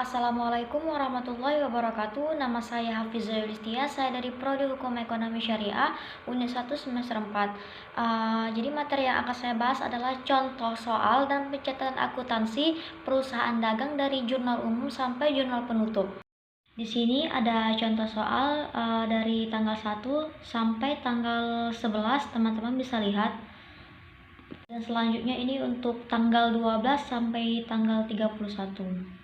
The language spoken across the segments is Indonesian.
Assalamualaikum warahmatullahi wabarakatuh. Nama saya Hafizah Yulistia. Saya dari Prodi Hukum Ekonomi Syariah Unit 1 semester 4. Jadi materi yang akan saya bahas adalah contoh soal dan pencatatan akuntansi perusahaan dagang dari jurnal umum sampai jurnal penutup. Di sini ada contoh soal dari tanggal 1 sampai tanggal 11, teman-teman bisa lihat. Dan selanjutnya ini untuk tanggal 12 sampai tanggal 31.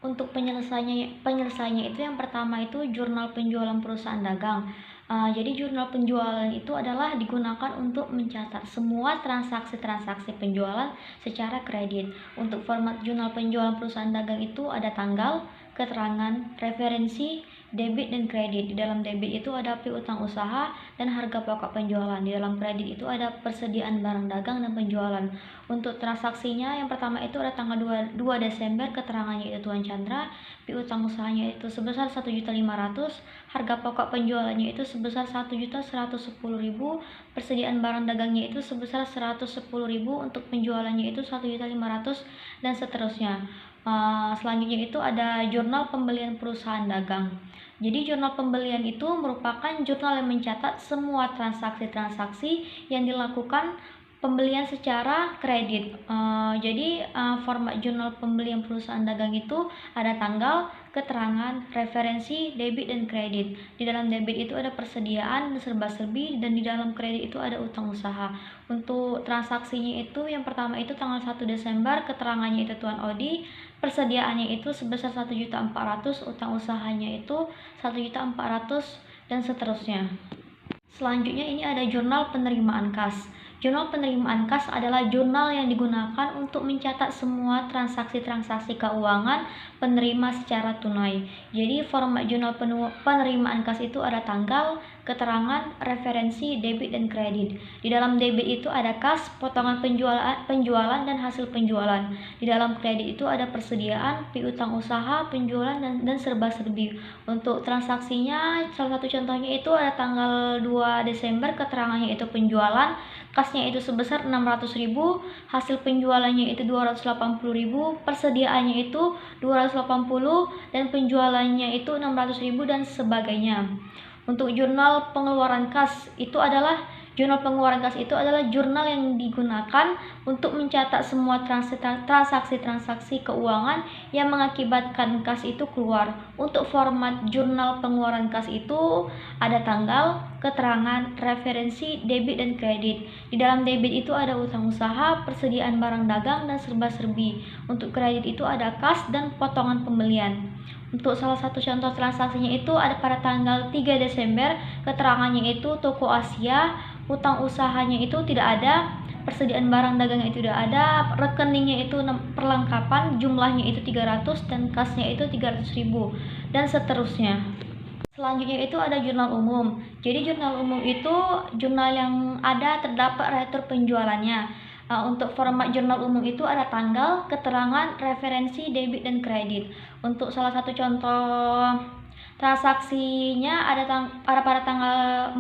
Untuk penyelesaiannya itu yang pertama itu jurnal penjualan perusahaan dagang. Jadi jurnal penjualan itu adalah digunakan untuk mencatat semua transaksi-transaksi penjualan secara kredit. Untuk format jurnal penjualan perusahaan dagang itu ada tanggal, keterangan, referensi, debit dan kredit. Di dalam debit itu ada piutang usaha dan harga pokok penjualan. Di dalam kredit itu ada persediaan barang dagang dan penjualan. Untuk transaksinya yang pertama itu ada tanggal 2 Desember, keterangannya itu Tuan Chandra, piutang usahanya itu sebesar 1.500.000, harga pokok penjualannya itu sebesar 1.110.000, persediaan barang dagangnya itu sebesar 110.000, untuk penjualannya itu 1.500.000 dan seterusnya. Selanjutnya itu ada jurnal pembelian perusahaan dagang. Jadi jurnal pembelian itu merupakan jurnal yang mencatat semua transaksi-transaksi yang dilakukan pembelian secara kredit. Jadi format jurnal pembelian perusahaan dagang itu ada tanggal, keterangan, referensi, debit dan kredit. Di dalam debit itu ada persediaan dan serba-serbi, dan di dalam kredit itu ada utang usaha. Untuk transaksinya itu yang pertama itu tanggal 1 Desember, keterangannya itu Tuan Odi, persediaannya itu sebesar 1.400.000, utang usahanya itu 1.400.000 dan seterusnya. Selanjutnya ini ada jurnal penerimaan kas. Jurnal penerimaan kas adalah jurnal yang digunakan untuk mencatat semua transaksi-transaksi keuangan penerima secara tunai. Jadi format jurnal penerimaan kas itu ada tanggal, keterangan, referensi, debit dan kredit. Di dalam debit itu ada kas, potongan penjualan dan hasil penjualan. Di dalam kredit itu ada persediaan, piutang usaha, penjualan dan serba-serbi. Untuk transaksinya salah satu contohnya itu ada tanggal 2 Desember, keterangannya itu penjualan, kasnya itu sebesar 600.000, hasil penjualannya itu 280.000, persediaannya itu 280 dan penjualannya itu 600.000 dan sebagainya. Untuk jurnal pengeluaran kas itu adalah jurnal yang digunakan untuk mencatat semua transaksi-transaksi keuangan yang mengakibatkan kas itu keluar. Untuk format jurnal pengeluaran kas itu ada tanggal, keterangan, referensi, debit dan kredit. Di dalam debit itu ada utang usaha, persediaan barang dagang dan serba-serbi. Untuk kredit itu ada kas dan potongan pembelian. Untuk salah satu contoh transaksinya itu ada pada tanggal 3 Desember, keterangannya itu toko Asia, utang usahanya itu tidak ada, persediaan barang dagangnya itu tidak ada, rekeningnya itu perlengkapan, jumlahnya itu 300 dan kasnya itu 300.000 dan seterusnya. Selanjutnya itu ada jurnal umum. Jadi jurnal umum itu jurnal yang ada terdapat retur penjualannya. Untuk format jurnal umum itu ada tanggal, keterangan, referensi, debit dan kredit. Untuk salah satu contoh transaksinya ada pada tanggal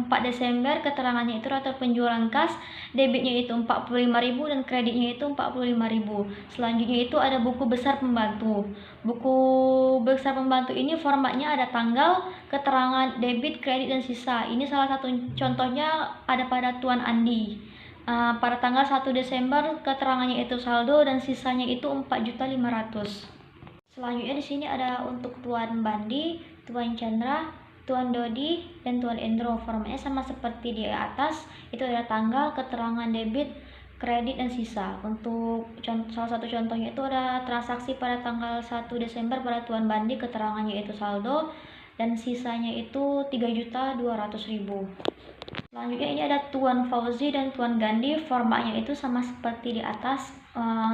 4 Desember, keterangannya itu retur penjualan kas, debitnya itu 45.000 dan kreditnya itu 45.000. Selanjutnya itu ada buku besar pembantu. Buku besar pembantu ini formatnya ada tanggal, keterangan, debit, kredit dan sisa. Ini salah satu contohnya ada pada Tuan Andi. Pada tanggal 1 Desember keterangannya itu saldo dan sisanya itu 4.500.000. Selanjutnya di sini ada untuk Tuan Bandi, Tuan Chandra, Tuan Dodi dan Tuan Endro. Formatnya sama seperti di atas, itu ada tanggal, keterangan debit, kredit dan sisa. Untuk salah satu contohnya itu ada transaksi pada tanggal 1 Desember pada Tuan Bandi, keterangannya itu saldo dan sisanya itu 3.200.000. Selanjutnya ini ada Tuan Fauzi dan Tuan Gandhi. Formatnya itu sama seperti di atas,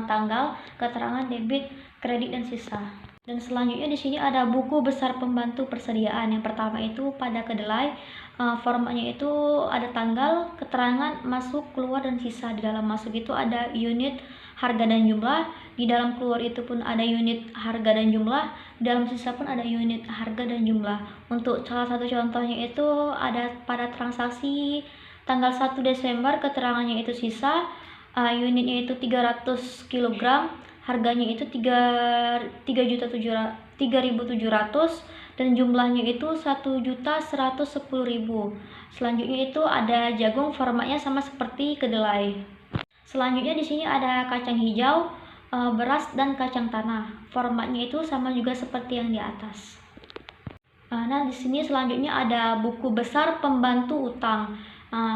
tanggal, keterangan debit, kredit dan sisa. Dan selanjutnya di sini ada buku besar pembantu persediaan. Yang pertama itu pada kedelai, formatnya itu ada tanggal, keterangan, masuk, keluar dan sisa. Di dalam masuk itu ada unit, harga dan jumlah. Di dalam keluar itu pun ada unit, harga dan jumlah. Di dalam sisa pun ada unit, harga dan jumlah. Untuk salah satu contohnya itu ada pada transaksi tanggal 1 Desember, keterangannya itu sisa, unitnya itu 300 kg, harganya itu 3.700 dan jumlahnya itu 1.110.000. Selanjutnya itu ada jagung, formatnya sama seperti kedelai. Selanjutnya di sini ada kacang hijau, beras dan kacang tanah. Formatnya itu sama juga seperti yang di atas. Nah, di sini selanjutnya ada buku besar pembantu utang.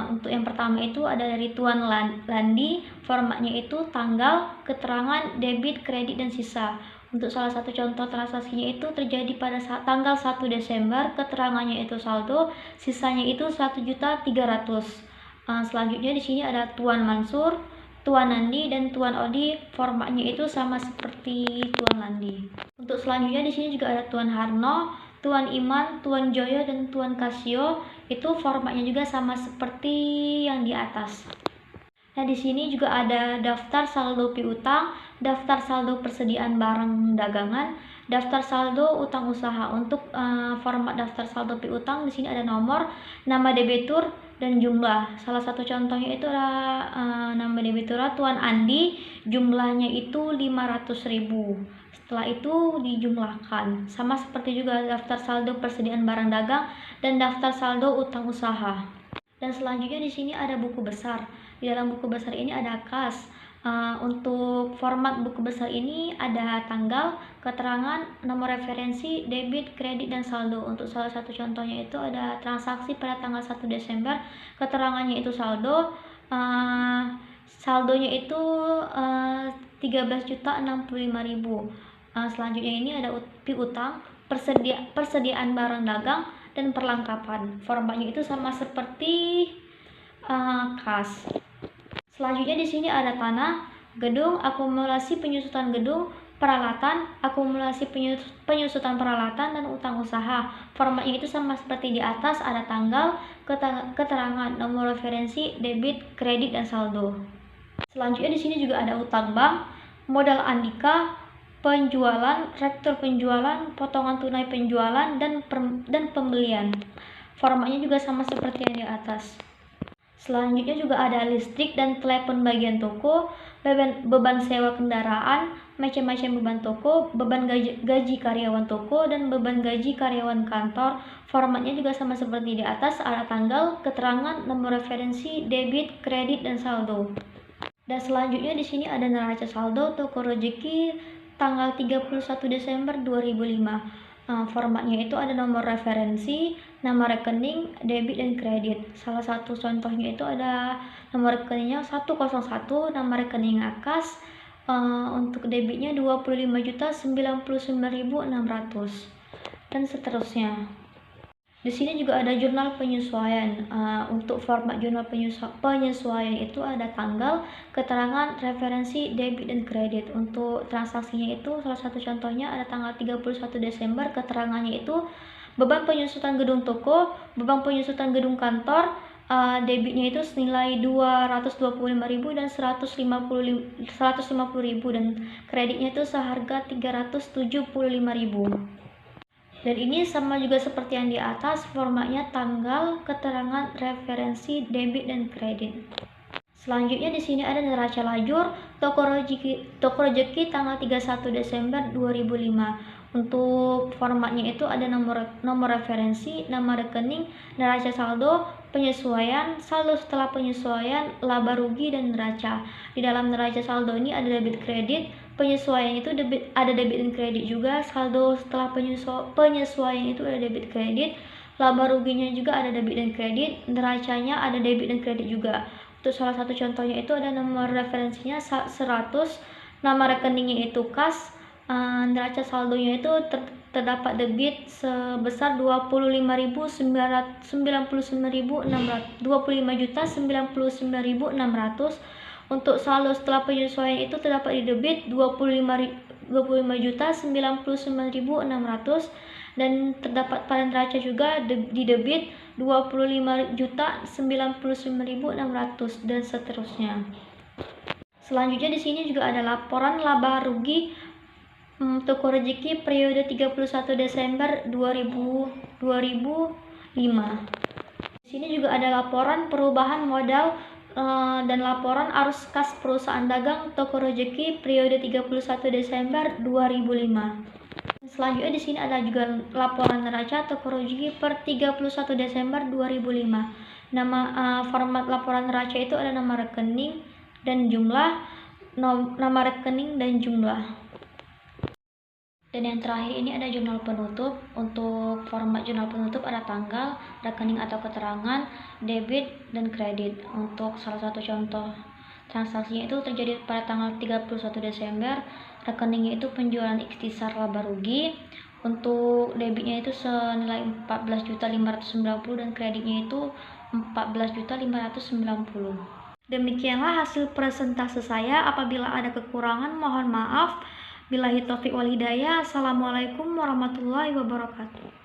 Untuk yang pertama itu ada dari Tuan Landi, formatnya itu tanggal, keterangan, debit, kredit, dan sisa. Untuk salah satu contoh transaksinya itu terjadi pada tanggal 1 Desember, keterangannya itu saldo, sisanya itu 1.300.000. Selanjutnya di sini ada Tuan Mansur, Tuan Nandi, dan Tuan Odi, formatnya itu sama seperti Tuan Landi. Untuk selanjutnya di sini juga ada Tuan Harno, Tuan Iman, Tuan Joyo, dan Tuan Kasio. Itu formatnya juga sama seperti yang di atas. Nah, di sini juga ada daftar saldo piutang, daftar saldo persediaan barang dagangan, daftar saldo utang usaha. Untuk format daftar saldo piutang di sini ada nomor, nama debitur, dan jumlah. Salah satu contohnya itu adalah nama debitur Tuan Andi, jumlahnya itu 500.000. Setelah itu dijumlahkan. Sama seperti juga daftar saldo persediaan barang dagang dan daftar saldo utang usaha. Dan selanjutnya di sini ada buku besar. Di dalam buku besar ini ada kas. Untuk format buku besar ini ada tanggal, keterangan, nomor referensi, debit, kredit, dan saldo. Untuk salah satu contohnya itu ada transaksi pada tanggal 1 Desember, keterangannya itu saldo, saldonya itu 13.065.000. Selanjutnya ini ada piutang, persediaan barang dagang, dan perlengkapan. Formatnya itu sama seperti kas. Selanjutnya di sini ada tanah, gedung, akumulasi penyusutan gedung, peralatan, akumulasi penyusutan peralatan, dan utang usaha. Formatnya itu sama seperti di atas, ada tanggal, keterangan, nomor referensi, debit, kredit, dan saldo. Selanjutnya di sini juga ada utang bank, modal andika, penjualan, rektur penjualan, potongan tunai penjualan, dan pembelian. Formatnya juga sama seperti yang di atas. Selanjutnya juga ada listrik dan telepon bagian toko, beban sewa kendaraan, macam-macam beban toko, beban gaji karyawan toko, dan beban gaji karyawan kantor. Formatnya juga sama seperti di atas, ada tanggal, keterangan, nomor referensi, debit, kredit, dan saldo. Dan selanjutnya di sini ada neraca saldo toko rezeki tanggal 31 Desember 2005. Formatnya itu ada nomor referensi, nama rekening, debit, dan kredit. Salah satu contohnya itu ada nomor rekeningnya 101, nama rekening Akas, untuk debitnya 25.099.600, dan seterusnya. Di sini juga ada jurnal penyesuaian. Untuk format jurnal penyesuaian itu ada tanggal, keterangan, referensi, debit, dan kredit. Untuk transaksinya itu salah satu contohnya ada tanggal 31 Desember, keterangannya itu beban penyusutan gedung toko, beban penyusutan gedung kantor, debitnya itu senilai 225.000 dan 150.000, dan kreditnya itu seharga 375.000. Dan ini sama juga seperti yang di atas, formatnya tanggal, keterangan, referensi, debit, dan kredit. Selanjutnya di sini ada neraca lajur toko rezeki tanggal 31 Desember 2005. Untuk formatnya itu ada nomor referensi, nama rekening, neraca saldo, penyesuaian, saldo setelah penyesuaian, laba rugi, dan neraca. Di dalam neraca saldo ini ada debit kredit, penyesuaian itu ada debit dan kredit juga, saldo setelah penyesuaian itu ada debit kredit, laba ruginya juga ada debit dan kredit, neracanya ada debit dan kredit juga. Untuk salah satu contohnya itu ada nomor referensinya 100, nama rekeningnya itu kas, neraca saldonya itu terdapat debit sebesar 25.099.600. Untuk saldo setelah penyesuaian itu terdapat di debit 25.099.600, dan terdapat pada neraca juga di debit 25.099.600, dan seterusnya. Selanjutnya di sini juga ada laporan laba rugi toko rezeki periode 31 Desember 2005. Di sini juga ada laporan perubahan modal dan laporan arus kas perusahaan dagang toko rezeki periode 31 Desember 2005. Selanjutnya di sini ada juga laporan neraca toko rezeki per 31 Desember 2005. Format laporan neraca itu ada nama rekening dan jumlah, nama rekening dan jumlah. Dan yang terakhir ini ada jurnal penutup. Untuk format jurnal penutup ada tanggal, rekening atau keterangan, debit, dan kredit. Untuk salah satu contoh transaksinya itu terjadi pada tanggal 31 Desember. Rekeningnya itu penjualan ikhtisar laba rugi. Untuk debitnya itu senilai 14.590 dan kreditnya itu 14.590. Demikianlah hasil presentase saya. Apabila ada kekurangan mohon maaf. Billahi taufiq wal hidayah. Assalamualaikum warahmatullahi wabarakatuh.